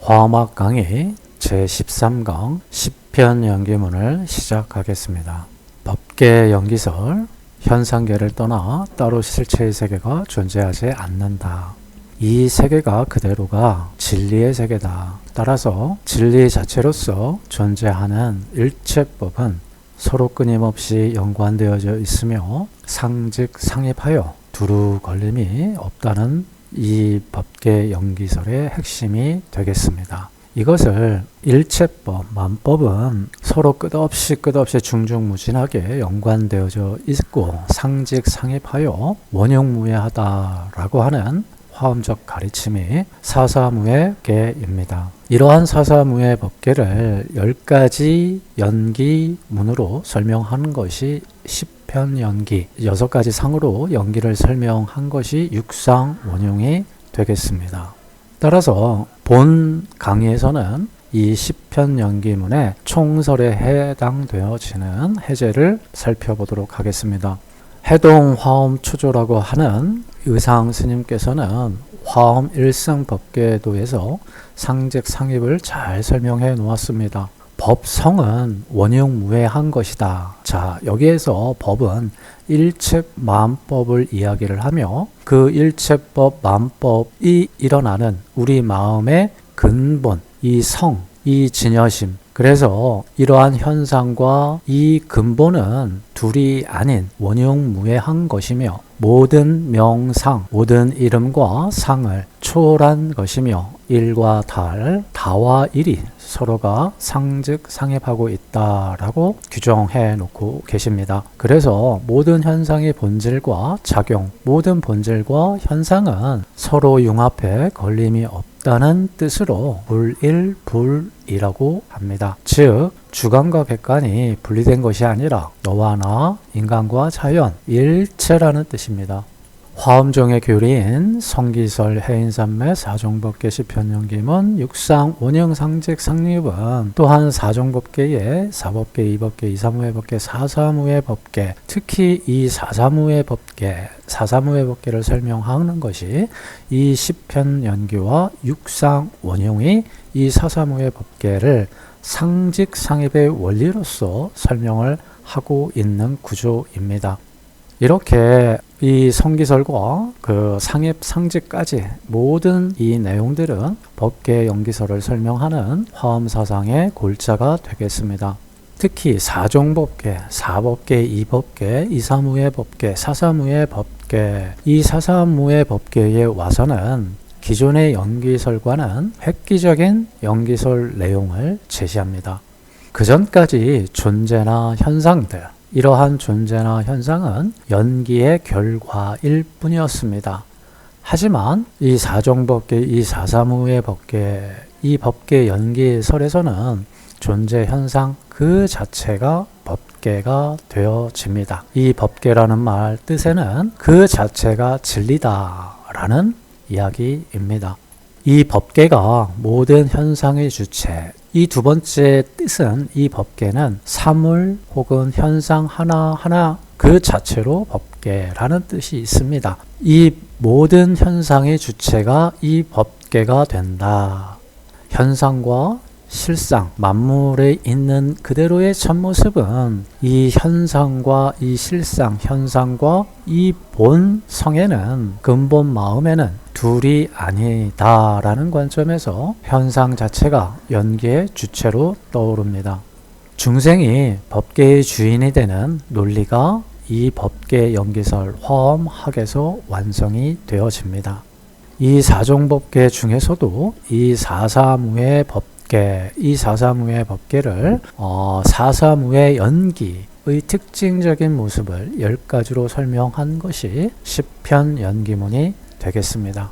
화엄학 강의 제13강 10편 연기문을 시작하겠습니다. 법계 연기설, 현상계를 떠나 따로 실체의 세계가 존재하지 않는다. 이 세계가 그대로가 진리의 세계다. 따라서 진리 자체로서 존재하는 일체법은 서로 끊임없이 연관되어져 있으며 상직상입하여 두루 걸림이 없다는 이 법계 연기설의 핵심이 되겠습니다. 이것을 일체법, 만법은 서로 끝없이 중중무진하게 연관되어져 있고 상직상입하여 원용무예하다라고 하는 화엄적 가르침이 사사무예계입니다. 이러한 사사무예 법계를 10가지 연기문으로 설명하는 것이 10편 연기, 6가지 상으로 연기를 설명한 것이 육상원용이 되겠습니다. 따라서 본 강의에서는 이 10편 연기문의 총설에 해당되어지는 해제를 살펴보도록 하겠습니다. 해동화엄초조라고 하는 의상 스님께서는 화엄 일성법계도에서 상직상입을 잘 설명해 놓았습니다. 법성은 원용무예한 것이다. 자, 여기에서 법은 일체만법을 이야기를 하며 그 일체법 만법이 일어나는 우리 마음의 근본, 이 성, 이 진여심, 그래서 이러한 현상과 이 근본은 둘이 아닌 원용무예한 것이며 모든 명상, 모든 이름과 상을 초월한 것이며 일과 달, 다와 일이 서로가 상직상입하고 있다라고 규정해 놓고 계십니다. 그래서 모든 현상의 본질과 작용, 모든 본질과 현상은 서로 융합해 걸림이 없다는 뜻으로 불일불이라고 합니다. 즉 주관과 객관이 분리된 것이 아니라 너와 나, 인간과 자연, 일체라는 뜻입니다. 화엄종의 교리인 성기설 해인산매 사종법계 10편 연기문 육상 원형상직 상립은 또한 사종법계의 사법계, 이법계, 이사무예법계, 사사무예법계, 특히 이 사사무예법계를 설명하는 것이 이 10편 연기와 육상 원형이 이 사사무예법계를 상직상입의 원리로서 설명을 하고 있는 구조입니다. 이렇게 이 성기설과 그 상입, 상직까지 모든 이 내용들은 법계 연기설을 설명하는 화엄사상의 골자가 되겠습니다. 특히 사종법계, 사법계, 이법계, 이사무예법계, 사사무예법계, 이 사사무예법계에 와서는 기존의 연기설과는 획기적인 연기설 내용을 제시합니다. 그 전까지 존재나 현상들, 이러한 존재나 현상은 연기의 결과일 뿐이었습니다. 하지만 이 사종법계, 이 사사무예법계, 이 법계 연기설에서는 존재 현상 그 자체가 법계가 되어집니다. 이 법계라는 말 뜻에는 그 자체가 진리다라는 이야기입니다. 이 법계가 모든 현상의 주체, 이 두 번째 뜻은 이 법계는 사물 혹은 현상 하나하나 그 자체로 법계라는 뜻이 있습니다. 이 모든 현상의 주체가 이 법계가 된다. 현상과 실상, 만물에 있는 그대로의 참모습은 이 현상과 이 실상, 현상과 이 본성에는, 근본 마음에는 둘이 아니다라는 관점에서 현상 자체가 연기의 주체로 떠오릅니다. 중생이 법계의 주인이 되는 논리가 이 법계 연기설 화엄학에서 완성이 되어집니다. 이 사종법계 중에서도 이 사사무예법계, 이 사사무예법계를 사사무예 연기의 특징적인 모습을 10가지로 설명한 것이 10편 연기문이 되겠습니다.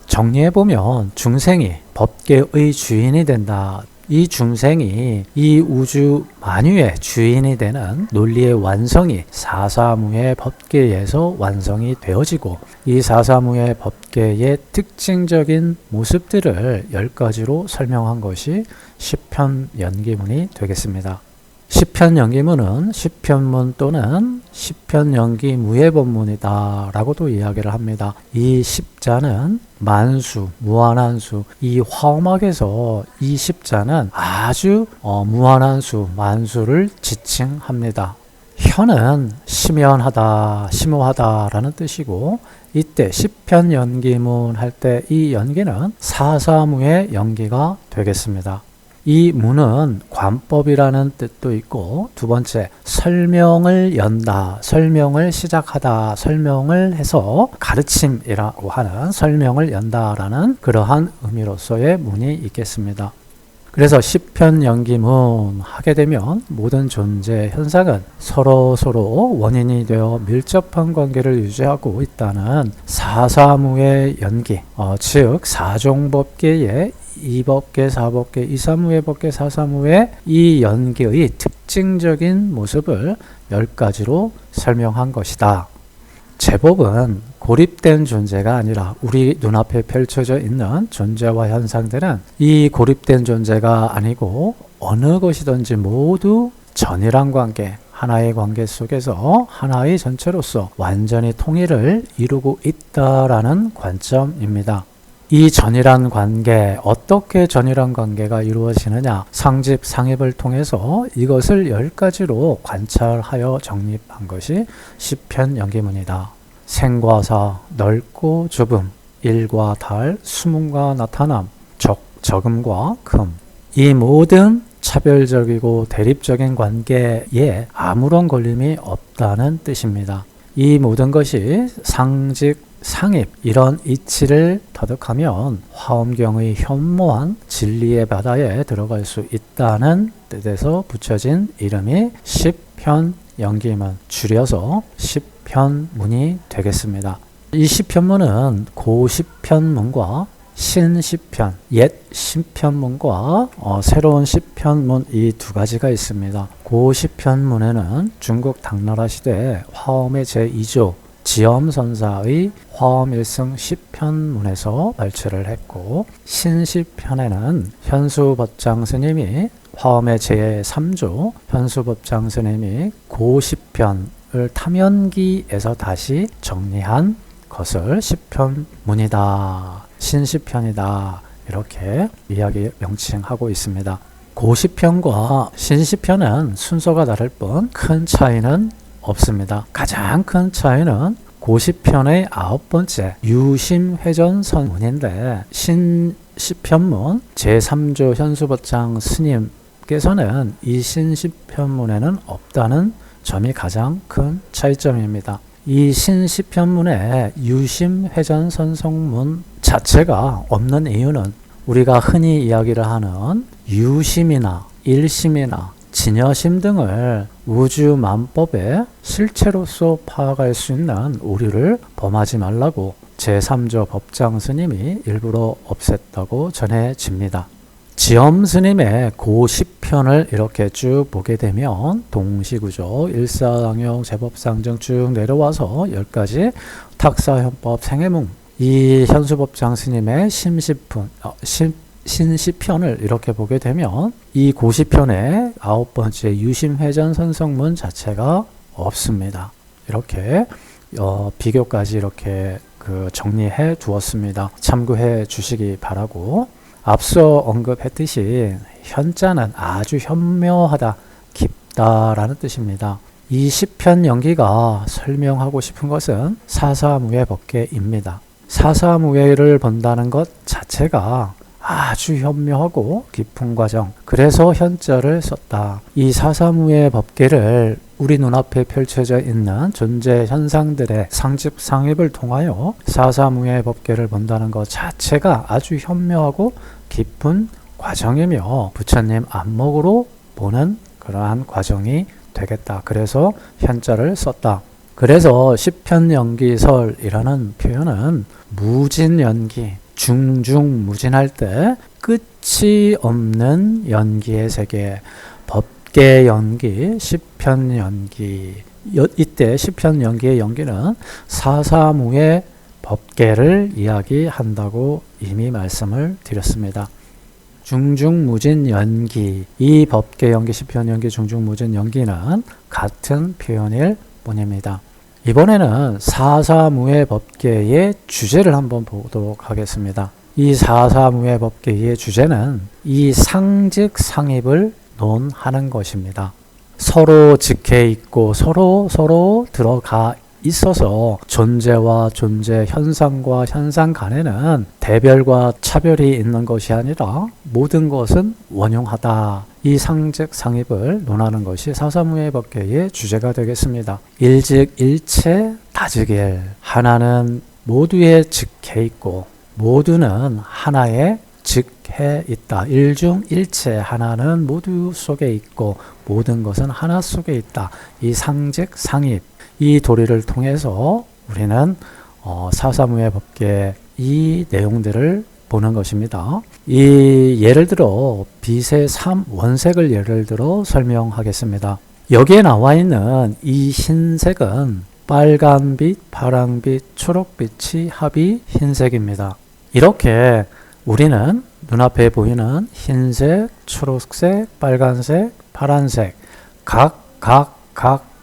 정리해보면 중생이 법계의 주인이 된다. 이 중생이 이 우주 만유의 주인이 되는 논리의 완성이 사사무예 법계에서 완성이 되어지고 이 사사무예 법계의 특징적인 모습들을 10가지로 설명한 것이 10편 연기문이 되겠습니다. 시편연기문은 시편문 또는 시편연기무의 본문이다 라고도 이야기를 합니다. 이 십자는 만수, 무한한 수, 이 화엄학에서 이 십자는 아주 무한한 수, 만수를 지칭합니다. 현은 심연하다, 심오하다라는 뜻이고, 이때 시편연기문 할 때 이 연기는 사사무의 연기가 되겠습니다. 이 문은 관법이라는 뜻도 있고, 두 번째 설명을 연다, 설명을 시작하다, 설명을 해서 가르침이라고 하는 설명을 연다라는 그러한 의미로서의 문이 있겠습니다. 그래서 시편연기문 하게 되면 모든 존재 현상은 서로 원인이 되어 밀접한 관계를 유지하고 있다는 사사무의 연기, 즉 사종법계의 이법계, 사법계, 이사무의 법계, 사사무의 이 연기의 특징적인 모습을 10가지로 설명한 것이다. 제법은 고립된 존재가 아니라 우리 눈앞에 펼쳐져 있는 존재와 현상들은 이 고립된 존재가 아니고 어느 것이든지 모두 전이란 관계, 하나의 관계 속에서 하나의 전체로서 완전히 통일을 이루고 있다라는 관점입니다. 이 전이란 관계, 어떻게 전이란 관계가 이루어지느냐, 상집, 상입을 통해서 이것을 10가지로 관찰하여 정립한 것이 시편연기문이다. 생과 사, 넓고 좁음, 일과 달, 수문과 나타남, 적음과 금, 이 모든 차별적이고 대립적인 관계에 아무런 걸림이 없다는 뜻입니다. 이 모든 것이 상직, 상입, 이런 이치를 터득하면 화엄경의 현모한 진리의 바다에 들어갈 수 있다는 뜻에서 붙여진 이름이 시편연기문, 줄여서 시편문이 되겠습니다. 이 시편문은 고시편문과 신시편, 옛 시편문과 새로운 시편문, 이 두 가지가 있습니다. 고시편문에는 중국 당나라 시대 화엄의 제2조 지엄선사의 화엄 1승 시편문에서 발췌를 했고, 신시편에는 현수법장 스님이 화엄의 제3조 현수법장 스님이 고시편을 탐연기에서 다시 정리한 것을 시편문이다, 신시편이다, 이렇게 이야기 명칭하고 있습니다. 고시편과 신시편은 순서가 다를 뿐 큰 차이는 없습니다. 가장 큰 차이는 고시편의 9번째 유심회전선문인데, 신시편문 제3조 현수법장 스님께서는 이 신시편문에는 없다는 점이 가장 큰 차이점입니다. 이 신시편문의 유심회전선성문 자체가 없는 이유는 우리가 흔히 이야기를 하는 유심이나 일심이나 진여심 등을 우주만법의 실체로서 파악할 수 있는 오류를 범하지 말라고 제3조 법장 스님이 일부러 없앴다고 전해집니다. 지엄 스님의 고시편을 이렇게 쭉 보게 되면 동시구조, 일사당용, 제법상정 쭉 내려와서 10가지 탁사현법, 생해문, 이 현수법장 스님의 신시편을 이렇게 보게 되면 이 고시편의 9번째 유심회전선성문 자체가 없습니다. 이렇게 비교까지 이렇게 정리해 두었습니다. 참고해 주시기 바라고, 앞서 언급했듯이 현자는 아주 현묘하다, 깊다라는 뜻입니다. 이 시편연기가 설명하고 싶은 것은 사사무예 법계입니다. 사사무예를 본다는 것 자체가 아주 현묘하고 깊은 과정, 그래서 현자를 썼다. 이 사사무예 법계를 우리 눈앞에 펼쳐져 있는 존재 현상들의 상집, 상입을 통하여 사사무예 법계를 본다는 것 자체가 아주 현묘하고 깊은 과정이며 부처님 안목으로 보는 그러한 과정이 되겠다. 그래서 현자를 썼다. 그래서 시편연기설이라는 표현은 무진연기, 중중무진할 때 끝이 없는 연기의 세계, 법계연기, 시편연기, 이때 시편연기의 연기는 사사무의 법계를 이야기한다고 이미 말씀을 드렸습니다. 중중무진연기, 이 법계 연기, 시편 연기, 중중무진연기는 같은 표현일 뿐입니다. 이번에는 사사무예 법계의 주제를 한번 보도록 하겠습니다. 이 사사무예 법계의 주제는 이 상직 상입을 논하는 것입니다. 서로 직해 있고 서로 들어가 있어서 존재와 존재, 현상과 현상 간에는 대별과 차별이 있는 것이 아니라 모든 것은 원용하다. 이 상직 상입을 논하는 것이 사사무예 법계의 주제가 되겠습니다. 일즉 일체 다즉일, 하나는 모두에 직해 있고 모두는 하나에 직해 있다. 일중일체, 하나는 모두 속에 있고 모든 것은 하나 속에 있다. 이 상직 상입, 이 도리를 통해서 우리는 사사무예 법계 이 내용들을 보는 것입니다. 이 예를 들어 빛의 3원색을 예를 들어 설명하겠습니다. 여기에 나와 있는 이 흰색은 빨간빛, 파랑빛, 초록빛이 합이 흰색입니다. 이렇게 우리는 눈앞에 보이는 흰색, 초록색, 빨간색, 파란색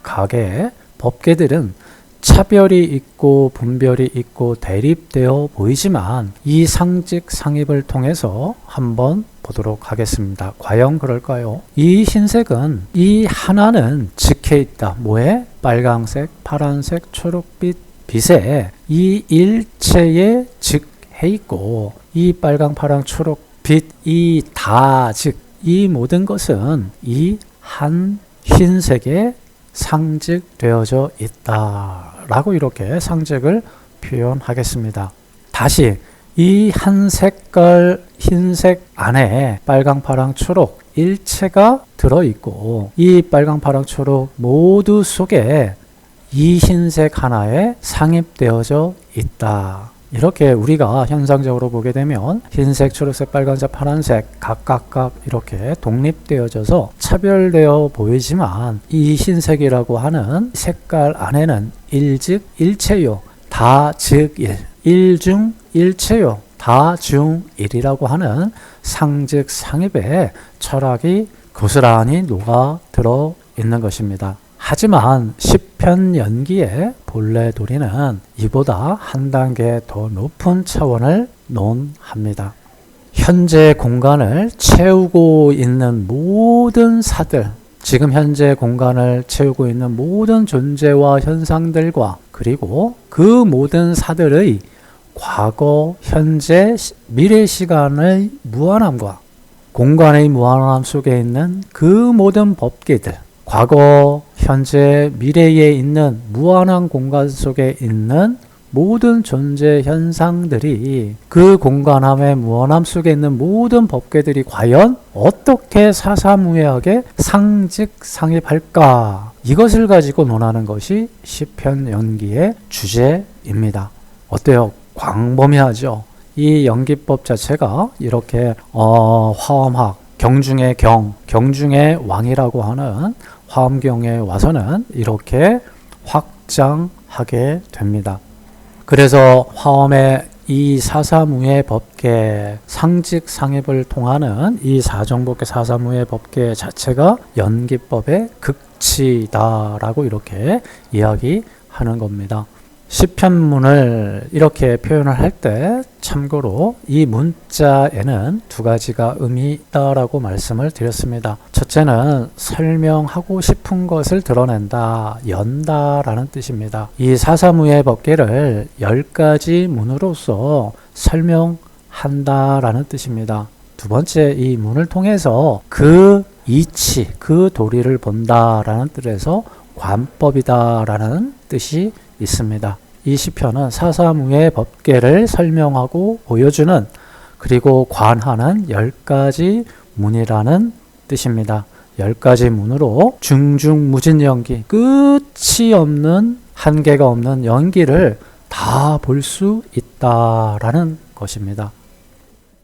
각의 법계들은 차별이 있고 분별이 있고 대립되어 보이지만 이 상직 상입을 통해서 한번 보도록 하겠습니다. 과연 그럴까요? 이 흰색은 이 하나는 직해 있다. 뭐에? 빨강색, 파란색, 초록빛 빛에 이 일체에 직해 있고 이 빨강, 파랑, 초록빛 이 다 즉 이 모든 것은 이 한 흰색에 상직되어져 있다라고 이렇게 상직을 표현하겠습니다. 다시 이 한 색깔 흰색 안에 빨강, 파랑, 초록 일체가 들어있고 이 빨강, 파랑, 초록 모두 속에 이 흰색 하나에 상입되어져 있다. 이렇게 우리가 현상적으로 보게 되면 흰색, 초록색, 빨간색, 파란색 각각 이렇게 독립되어져서 차별되어 보이지만 이 흰색이라고 하는 색깔 안에는 일즉 일체요, 다즉 일, 일중 일체요, 다중일이라고 하는 상즉 상입의 철학이 고스란히 녹아 들어 있는 것입니다. 하지만 시편 연기의 본래 도리는 이보다 한 단계 더 높은 차원을 논합니다. 현재 공간을 채우고 있는 모든 사들, 지금 현재 공간을 채우고 있는 모든 존재와 현상들과 그리고 그 모든 사들의 과거, 현재, 미래 시간의 무한함과 공간의 무한함 속에 있는 그 모든 법계들, 과거, 현재, 미래에 있는 무한한 공간 속에 있는 모든 존재 현상들이 그 공간함의 무한함 속에 있는 모든 법계들이 과연 어떻게 사사무예하게 상직 상입할까? 이것을 가지고 논하는 것이 시편 연기의 주제입니다. 어때요? 광범위하죠? 이 연기법 자체가 이렇게 화엄학, 경중의 경중의 왕이라고 하는 화엄경에 와서는 이렇게 확장하게 됩니다. 그래서 화엄의 이 사사무예 법계 상직 상입을 통하는 이 사정법계 사사무예 법계 자체가 연기법의 극치다라고 이렇게 이야기하는 겁니다. 시편문을 이렇게 표현을 할 때 참고로 이 문자에는 두 가지가 의미 있다라고 말씀을 드렸습니다. 첫째는 설명하고 싶은 것을 드러낸다, 연다라는 뜻입니다. 이 사사무예 법계를 10가지 문으로서 설명한다라는 뜻입니다. 두 번째, 이 문을 통해서 그 이치, 그 도리를 본다라는 뜻에서 관법이다라는 뜻이 있습니다. 이 시편은 사사무예 법계를 설명하고 보여주는 그리고 관하는 10가지 문이라는 뜻입니다. 10가지 문으로 중중무진연기, 끝이 없는 한계가 없는 연기를 다 볼 수 있다라는 것입니다.